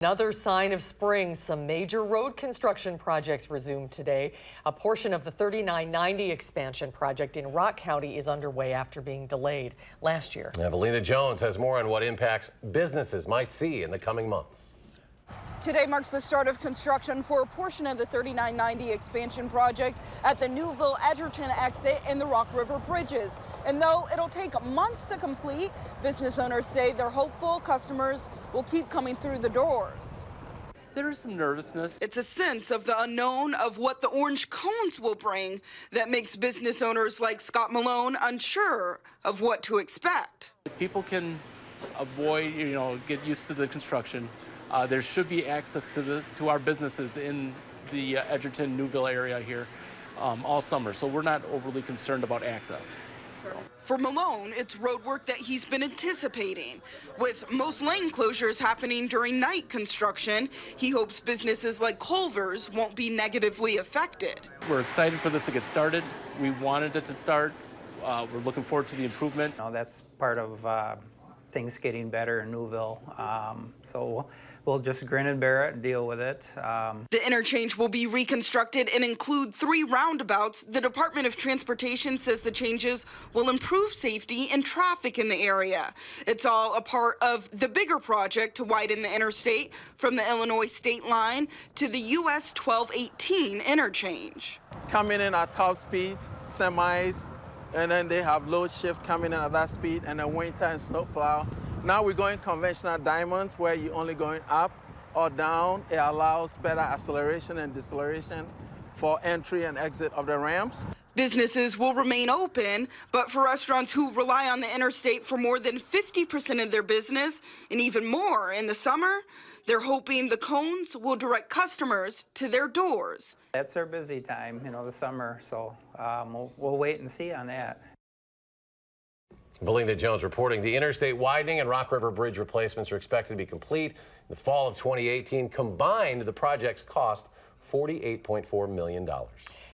Another sign of spring, some major road construction projects resumed today. A portion of the 3990 expansion project in Rock County is underway after being delayed last year. Evelina Jones has more on what impacts businesses might see in the coming months. Today marks the start of construction for a portion of the 3990 expansion project at the Newville Edgerton exit and the Rock River bridges. And though it'll take months to complete, business owners say they're hopeful customers will keep coming through the doors. There is some nervousness. It's a sense of the unknown of what the orange cones will bring that makes business owners like Scott Malone unsure of what to expect. People can avoid, get used to the construction. There should be access to our businesses in the Edgerton, Newville area here all summer, so we're not overly concerned about access. For Malone, it's road work that he's been anticipating. With most lane closures happening during night construction, he hopes businesses like Culver's won't be negatively affected. We're excited for this to get started. We wanted it to start. We're looking forward to the improvement. That's part of things getting better in Newville. So we'll just grin and bear it and deal with it. The interchange will be reconstructed and include 3 roundabouts. The Department of Transportation says the changes will improve safety and traffic in the area. It's all a part of the bigger project to widen the interstate from the Illinois state line to the US 1218 interchange. Coming in at top speeds, semis, and then they have load shift coming in at that speed, and then winter and snow plow. Now we're going conventional diamonds where you're only going up or down. It allows better acceleration and deceleration for entry and exit of the ramps. Businesses will remain open, but for restaurants who rely on the interstate for more than 50% of their business, and even more in the summer, they're hoping the cones will direct customers to their doors. That's their busy time, the summer, so we'll wait and see on that. Evelina Jones reporting the interstate widening and Rock River Bridge replacements are expected to be complete in the fall of 2018. Combined, the projects cost $48.4 million.